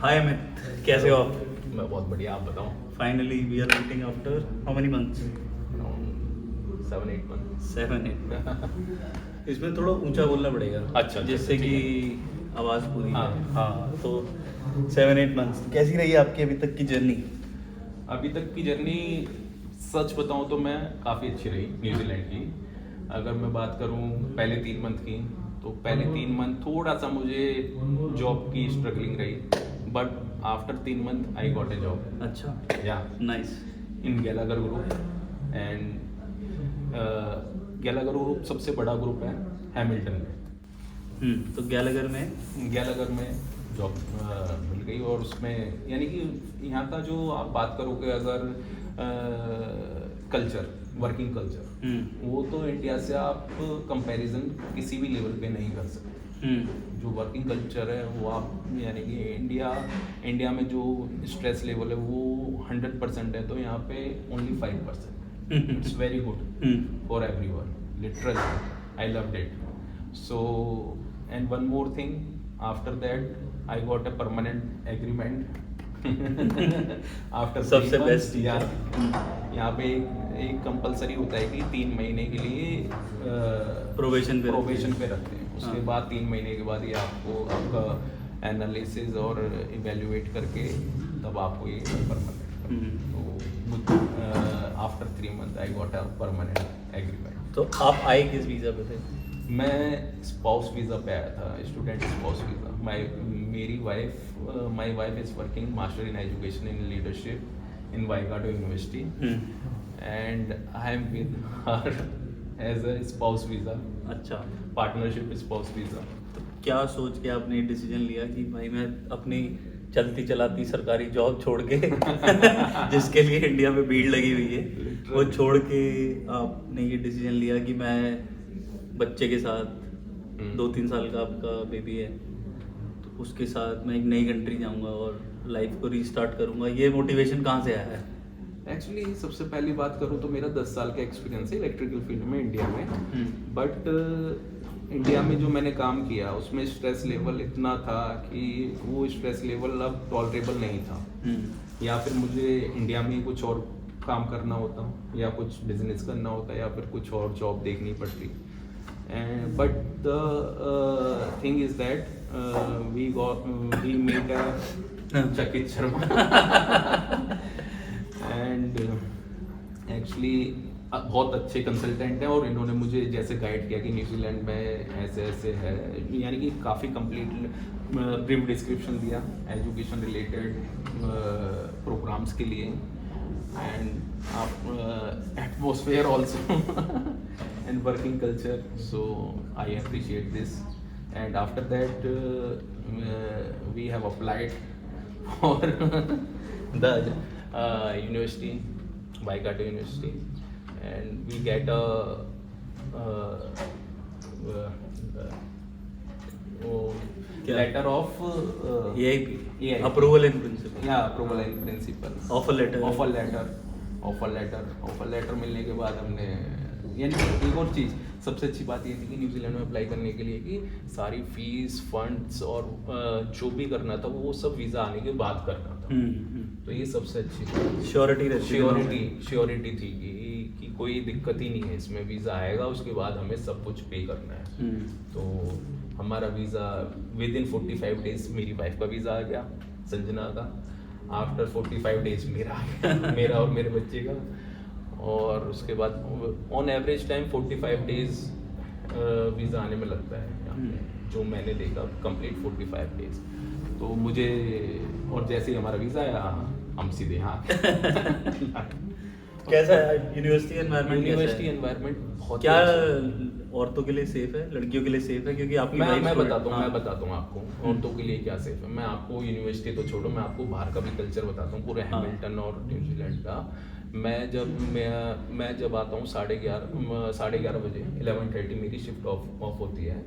हाय अमित, कैसे हो आप? मैं बहुत बढ़िया, आप बताओ। Finally we are meeting after how many months? 7-8 month. 7-8। इसमें थोड़ा ऊंचा बोलना पड़ेगा अच्छा, जिससे ठीक कि आवाज़ पूरी हाँ। है। हाँ, तो 7-8 मंथ्स कैसी रही आपकी अभी तक की जर्नी? अभी तक की जर्नी सच बताऊं तो मैं काफ़ी अच्छी रही न्यूजीलैंड की। अगर मैं बात करूं पहले 3 मंथ की, तो पहले 3 मंथ थोड़ा सा मुझे जॉब की स्ट्रगलिंग रही, but after 3 month I got a job अच्छा, या nice. In Gallagher group. And Gallagher group सबसे बड़ा ग्रुप है हैमिल्टन में। तो गैलागर में गैलागर में जॉब मिल गई, और उसमें यानी कि यहाँ का जो आप बात करोगे अगर कल्चर, वर्किंग कल्चर, वो तो इंडिया से आप कंपैरिजन किसी भी लेवल पे नहीं कर सकते। जो वर्किंग कल्चर है वो आप यानी कि इंडिया में जो स्ट्रेस लेवल है वो 100% है, तो यहाँ पे only 5%। It's very good for everyone, literally I loved it. So, and one more thing, after that I got a permanent agreement after सबसे 3 months। best चीज़ है। यहाँ पे एक कंपलसरी होता है कि 3 महीने के लिए प्रोबेशन पे रखते हैं। उसके हाँ। बाद 3 महीने के बाद ये आपका एनालिसिस और इवेल्युएट करके तब आपको ये परमानेंट। तो after 3 month I got a permanent agreement. तो आप आए किस वीज़ा पे थे? मैं स्पाउस वीज़ा पे आया था, student spouse visa. My wife is working master in education in leadership in Waikato university, and I am with her as a spouse visa, अच्छा, पार्टनरशिप स्पाउस वीज़ा। तो क्या सोच के आपने डिसीजन लिया कि भाई मैं अपनी चलती चलाती सरकारी जॉब छोड़ के जिसके लिए इंडिया में भीड़ लगी हुई है, वो छोड़ के आपने ये डिसीजन लिया कि मैं बच्चे के साथ 2-3 साल का आपका बेबी है, तो उसके साथ मैं एक नई कंट्री जाऊंगा और लाइफ को रीस्टार्ट करूंगा? ये मोटिवेशन कहाँ से आया है? एक्चुअली सबसे पहली बात करूँ तो मेरा 10 साल का एक्सपीरियंस है इलेक्ट्रिकल फील्ड में इंडिया में, बट इंडिया में जो मैंने काम किया उसमें स्ट्रेस लेवल इतना था कि वो स्ट्रेस लेवल अब टॉलरेबल नहीं था। या फिर मुझे इंडिया में कुछ और काम करना होता, या कुछ बिजनेस करना होता, या फिर कुछ और जॉब देखनी पड़ती। But the thing is that we made a Chakit Sharma and actually बहुत अच्छे कंसल्टेंट हैं, और इन्होंने मुझे जैसे गाइड किया कि न्यूजीलैंड में ऐसे ऐसे है, यानी कि काफ़ी कंप्लीट ब्रीफ डिस्क्रिप्शन दिया एजुकेशन रिलेटेड प्रोग्राम्स के लिए, एंड आप atmosphere also and working culture. So I appreciate this, and after that we have applied for the university, Waikato University, and we get a letter of AIP, approval in principle. approval in principle, offer letter मिलने के बाद हमने, यानी कि एक और चीज़ सबसे अच्छी बात ये थी कि न्यूजीलैंड में अप्लाई करने के लिए कि सारी फीस, फंड्स और जो भी करना था वो सब वीज़ा आने के बाद करना था। तो ये सबसे अच्छी श्योरिटी थी कि कोई दिक्कत ही नहीं है इसमें, वीज़ा आएगा उसके बाद हमें सब कुछ पे करना है। तो हमारा वीज़ा विद इन 45 डेज मेरी वाइफ का वीज़ा आ गया, संजना का। आफ्टर 45 डेज मेरा आ गया, मेरा और मेरे बच्चे का। और उसके बाद on average time 45 days visa आने में लगता है यहाँ पे, जो मैंने देखा कंप्लीट 45 डेज। तो मुझे, और जैसे ही हमारा वीज़ा आया हम सीधे यहाँ कैसा है यूनिवर्सिटी एनवायरनमेंट? बहुत क्या औरतों के लिए सेफ है, लड़कियों के लिए सेफ है? क्योंकि आपकी मैं बताता हूँ आपको औरतों के लिए क्या सेफ है। मैं आपको यूनिवर्सिटी तो छोड़ो, मैं आपको बाहर का भी कल्चर बताता हूँ, पूरे हैमिल्टन और न्यूजीलैंड का। मैं जब आता हूँ 11:30 बजे, 11:30 मेरी शिफ्ट ऑफ होती है,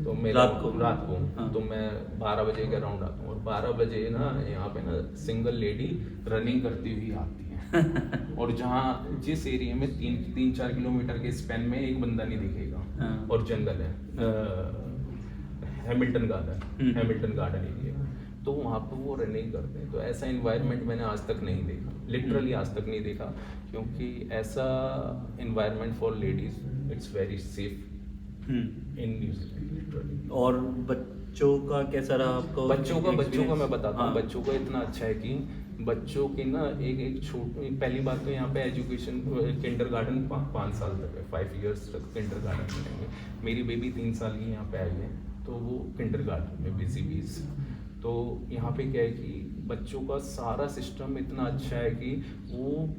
तो मेरा रात को तो मैं 12 बजे के अराउंड आता हूँ, और 12 बजे ना यहाँ पे ना सिंगल लेडी रनिंग करती हुई आती है और जहाँ जिस एरिया में 3-4 किलोमीटर के स्पैन में एक बंदा नहीं दिखेगा, और जंगल है, हैमिल्टन गार्डन एरिया। तो वहाँ पे वो रनिंग करते हैं। तो ऐसा इन्वायरमेंट मैंने आज तक नहीं देखा, लिटरली आज तक नहीं देखा, क्योंकि ऐसा environment for ladies it's very safe in New Zealand literally. और बच्चों का कैसा रहा आपको? बच्चों का मैं बताता हूँ। हाँ। बच्चों का इतना अच्छा है कि बच्चों की ना एक पहली बात तो यहाँ पे एजुकेशन किंडरगार्टन 5 साल तक है, 5 इयर्स तक किंडरगार्टन मिलेंगे। मेरी बेबी 3 साल की यहाँ पे आई है, तो वो किंडरगार्टन में BCBs। तो यहाँ पे क्या है कि बच्चों का सारा सिस्टम इतना अच्छा है कि वो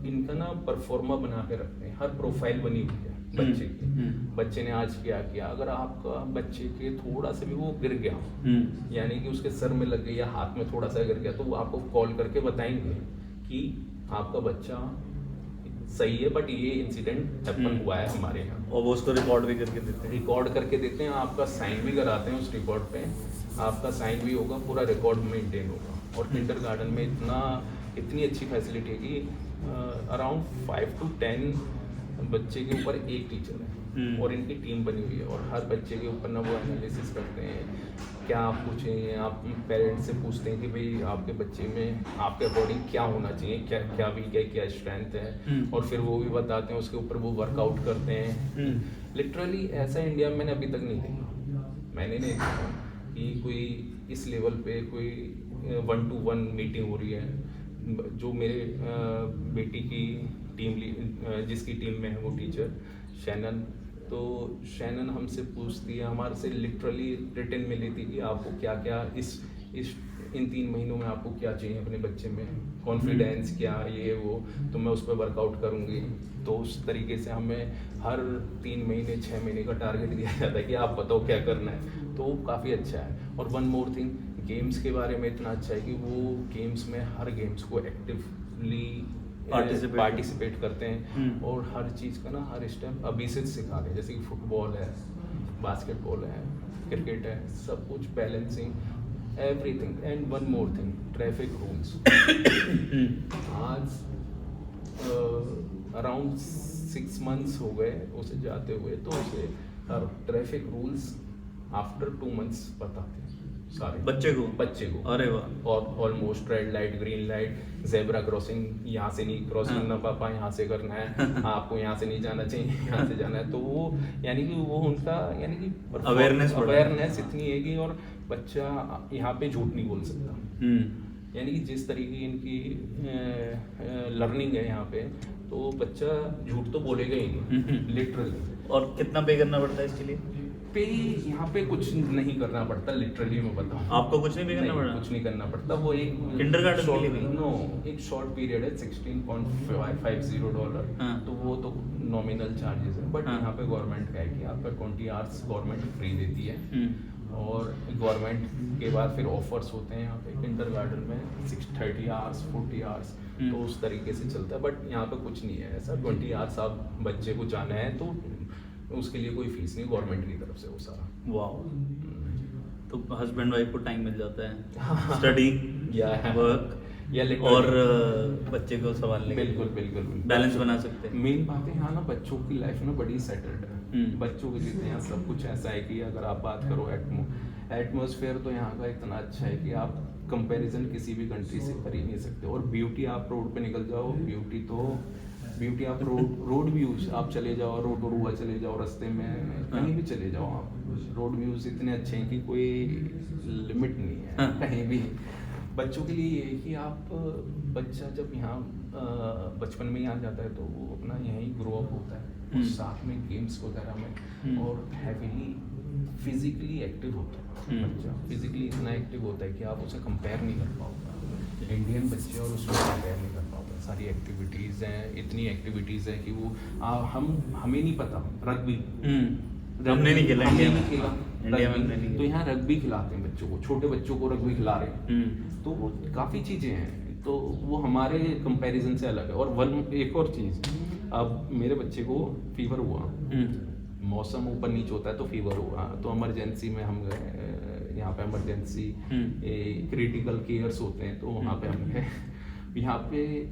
इनका ना परफॉर्मा बना के रखते हैं, हर प्रोफाइल बनी हुई है बच्चे की। बच्चे ने आज क्या किया, अगर आपका बच्चे के थोड़ा सा भी वो गिर गया, यानी कि उसके सर में लग गया या हाथ में थोड़ा सा गिर गया, तो वो आपको कॉल करके बताएंगे कि आपका बच्चा सही है, बट ये इंसिडेंट हैपन हुआ है हमारे यहाँ। और वो उसको रिकॉर्ड भी करके देते हैं? रिकॉर्ड करके देते हैं, आपका साइन भी कराते हैं उस रिकॉर्ड पे, आपका साइन भी होगा, पूरा रिकॉर्ड मेंटेन होगा। और किंडरगार्टन में इतनी अच्छी फैसिलिटी है कि अराउंड 5 to 10 बच्चे के ऊपर एक टीचर है और इनकी टीम बनी हुई है, और हर बच्चे के ऊपर ना वो एनालिसिस करते हैं, क्या आप पूछेंगे, आप पेरेंट्स से पूछते हैं कि भाई आपके बच्चे में आपके अकॉर्डिंग क्या होना चाहिए, क्या वीक है, क्या स्ट्रेंथ है, और फिर वो भी बताते हैं, उसके ऊपर वो वर्कआउट करते हैं। लिटरली ऐसा इंडिया में मैंने अभी तक नहीं देखा, मैंने नहीं देखा कि कोई इस लेवल पे कोई 1-to-1 मीटिंग हो रही है। जो मेरे बेटी की जिसकी टीम में है वो टीचर शैनन, तो शैनन हमसे पूछती है, हमारे से लिटरली रिटन में लेती कि आपको क्या क्या इन 3 महीनों में आपको क्या चाहिए अपने बच्चे में, कॉन्फिडेंस क्या, ये वो, तो मैं उस पर वर्कआउट करूँगी। तो उस तरीके से हमें हर 3 महीने 6 महीने का टारगेट दिया जाता है कि आप बताओ क्या करना है, तो काफ़ी अच्छा है। और वन मोर थिंग, गेम्स के बारे में इतना अच्छा है कि वो गेम्स में हर गेम्स को एक्टिवली पार्टिसिपेट करते हैं, और हर चीज़ का ना हर स्टेप अभी से सिखाते हैं, जैसे कि फुटबॉल है, बास्केटबॉल है, क्रिकेट है, सब कुछ balancing everything. And one more thing, traffic rules. आज अराउंड 6 months हो गए उसे जाते हुए, तो उसे ट्रैफिक रूल्स आफ्टर 2 months बताते हैं सारे बच्चे को। अरे वाह। और almost red light, green light, zebra crossing, यहाँ से नहीं क्रॉस करना पापा, यहाँ से करना है, आपको यहाँ से नहीं जाना चाहिए, यहाँ से जाना है। तो वो यानी कि वो उनका यानी कि अवेयरनेस इतनी है कि, और बच्चा यहाँ पे झूठ नहीं बोल सकता। यानी कि जिस तरीके की इनकी लर्निंग है यहाँ पे, तो बच्चा झूठ तो बोलेगा ही नहीं लिटरली। और कितना पे करना पड़ता है इसके लिए? पे यहाँ पे कुछ नहीं करना पड़ता, लिटरली मैं बताऊँ आपको कुछ नहीं पे करना पड़ता? कुछ नहीं करना पड़ता। वो एक किंडरगार्टन के लिए भी? नो, एक शॉर्ट पीरियड है, $16.50। तो वो तो नॉमिनल चार्जेस है, बट यहाँ पे गवर्नमेंट का है कि आपका 20 hours गवर्नमेंट फ्री देती है, और गवर्नमेंट के बाद फिर ऑफर्स होते हैं यहाँ पे किंडरगार्टन में 30 hours, 40 hours, तो उस तरीके से चलता है। बट यहाँ पे कुछ नहीं है ऐसा, 20 hours आप बच्चे को जाना है तो उसके लिए कोई फीस नहीं, गवर्नमेंट की तरफ से वो सारा। वाह। तो हस्बैंड वाइफ को टाइम मिल जाता है स्टडी या वर्क या और बच्चे को संभालने, बिल्कुल बैलेंस बना सकते हैं। मेन बात है यहाँ ना, बच्चों की लाइफ ना बड़ी सेटल्ड है। बच्चों के लिए यहाँ सब कुछ ऐसा है कि अगर आप बात करो एटमॉस्फेयर, तो यहाँ का इतना अच्छा है कि आप कंपैरिजन किसी भी कंट्री से कर ही नहीं सकते। और ब्यूटी, आप रोड पे निकल जाओ, ब्यूटी आप रोड व्यूज आप चले जाओ, रोटोरुआ चले जाओ, रास्ते में कहीं भी चले जाओ आप, रोड व्यूज इतने अच्छे हैं कि कोई लिमिट नहीं है कहीं भी। बच्चों के लिए ये है कि आप बच्चा जब यहाँ बचपन में ही आ जाता है, तो वो अपना यहीं ग्रो अप होता है, और साथ में गेम्स वगैरह में, और हैवीली फिजिकली एक्टिव होता है बच्चा। फिजिकली इतना एक्टिव होता है कि आप उसे कंपेयर नहीं कर पाओगे इंडियन बच्चे, और उसमें कंपेयर नहीं कर पाओगे। सारी एक्टिविटीज़ हैं, इतनी एक्टिविटीज़ हैं कि वो हमें नहीं पता। रग्बी हमने नहीं खेला इंडिया में, तो यहाँ रग्बी खिलाते हैं बच्चों को, छोटे बच्चों को रग्बी खिला रहे हैं, तो वो काफ़ी चीज़ें हैं, तो वो हमारे कंपैरिजन से अलग है। और एक और चीज़, अब मेरे बच्चे को फीवर हुआ, मौसम ऊपर नीचे होता है तो फीवर हुआ, तो इमरजेंसी में हम गए। यहाँ पे इमरजेंसी क्रिटिकल केयर्स होते हैं, तो वहाँ पे हम गए। यहाँ पे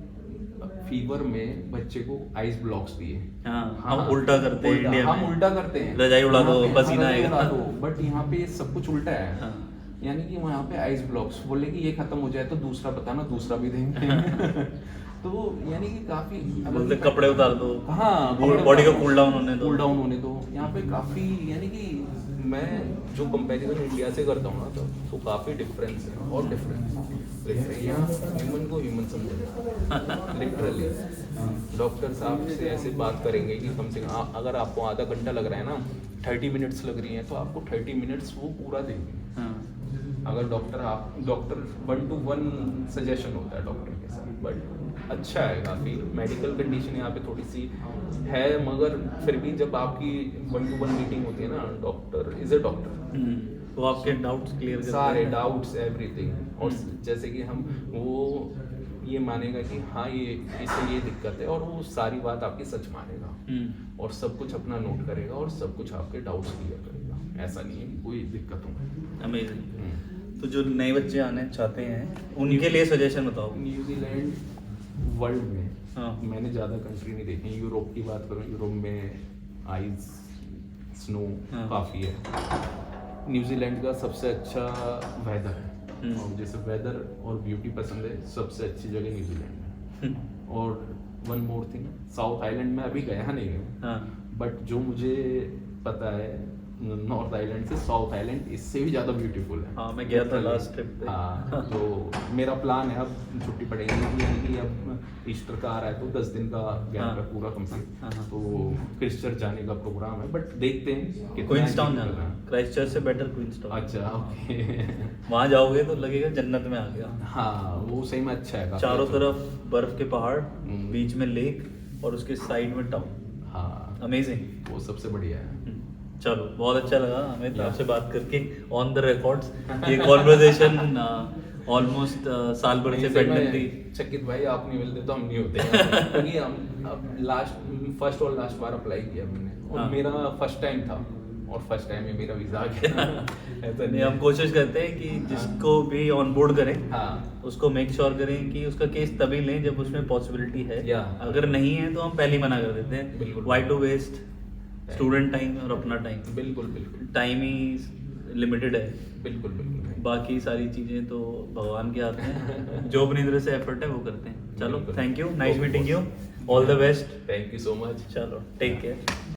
फीवर में बच्चे को आइस ब्लॉक्स दिए। हम उल्टा करते हैं, हम उल्टा करते हैं, रजाई उड़ा दो, पसीना आएगा, बट यहाँ पे सब कुछ उल्टा है। यानी कि वहाँ पे आइस ब्लॉक्स बोले कि ये खत्म हो जाए तो दूसरा बताना, दूसरा भी देंगे। तो यानी कि काफी बोलते कपड़े उतार दो, हाँ, बॉडी को कूल डाउन होने दो। कूल डाउन होने दो। यहाँ पे काफी यानी कि मैं जो कंपैरिजन इंडिया से करता हूँ ना तो काफी डिफरेंस है और डिफरेंस। यहाँ ह्यूमन को ह्यूमन समझेगा लिटरली। डॉक्टर साहब से ऐसे बात करेंगे कि कम से कम अगर आपको आधा घंटा लग रहा है ना, 30 मिनट्स लग रही हैं तो आपको 30 मिनट्स वो पूरा देंगे। हाँ। अगर डॉक्टर 1-to-1 सजेशन होता है डॉक्टर के साथ, बट अच्छा है काफ़ी। मेडिकल कंडीशन यहाँ पे थोड़ी सी है, मगर फिर भी जब आपकी 1-to-1 मीटिंग होती है ना, डॉक्टर इज ए डॉक्टर, तो आपके डाउट्स क्लियर सारे डाउट्स एवरीथिंग। और जैसे कि हम वो ये मानेगा कि हाँ ये इसे ये दिक्कत है, और वो सारी बात आपकी सच मानेगा और सब कुछ अपना नोट करेगा और सब कुछ आपके डाउट्स क्लियर करेगा। ऐसा नहीं है कि कोई दिक्कत हो। अमेजिंग। तो जो नए बच्चे आने चाहते हैं उनके लिए सजेशन बताओ। न्यूजीलैंड वर्ल्ड में हाँ। मैंने ज़्यादा कंट्री नहीं देखी। यूरोप की बात करूँ, यूरोप में आइस स्नो हाँ। काफ़ी है। न्यूजीलैंड का सबसे अच्छा वेदर है, और जैसे वेदर और ब्यूटी पसंद है, सबसे अच्छी जगह न्यूजीलैंड है। और one more thing, south island में अभी गया नहीं हूँ, हाँ। बट जो मुझे पता है नॉर्थ आइलैंड से साउथ आइलैंड इससे भी ज़्यादा ब्यूटीफुल है। हाँ, मैं गया था लास्ट ट्रिप पे। हाँ, तो मेरा प्लान है अब छुट्टी पड़ेगी, यानी कि अब ईस्टर का आ रहा है तो 10 दिन का गैप है पूरा कंप्लीट। हाँ। तो क्रिस्टचर्च जाने का प्रोग्राम है, बट देखते हैं कितना क्वींस टाउन enjoy जाना, करना है। क्राइस्ट चर्च से बेटर क्वींस टाउन। अच्छा, ओके। वहाँ जाओगे तो लगेगा जन्नत में आ गया। हाँ, वो सही में अच्छा है काफी चारों अच्छा। तरफ बर्फ के पहाड़, हम्म। बीच में लेक और उसके साइड में टाउन। हाँ, अमेजिंग। वो सबसे बढ़िया है। चलो, बहुत अच्छा लगा हमें Yeah. आपसे बात करके ऑन द रिकॉर्ड्स। ये कॉन्वर्सेशन ऑलमोस्ट साल भर से नहीं, पेंडिंग मैं- थी। चकित भाई आप नहीं मिलते तो हम नहीं होते क्योंकि हम अब फर्स्ट और लास्ट बार अप्लाई किया मैंने, और हाँ। मेरा फर्स्ट टाइम था, और फर्स्ट टाइम में मेरा वीजा आ गया। ऐसा नहीं, हम कोशिश करते हैं कि जिसको भी ऑन बोर्ड करें हाँ, उसको मेक श्योर करें कि उसका केस तभी लें जब उसमें पॉसिबिलिटी है। Yeah. अगर नहीं है तो हम पहले ही मना कर देते हैं। बिल्कुल। Why to waste student time और अपना टाइम। बिल्कुल बिल्कुल टाइम ही लिमिटेड है, बिल्कुल बिल्कुल। बाकी सारी चीज़ें तो भगवान के हाथ में। जो अपनी तरह से एफर्ट है वो करते हैं। चलो, बिल्कुल। Thank you, nice Of meeting you, course. All the best. Thank you so much. चलो, टेक केयर।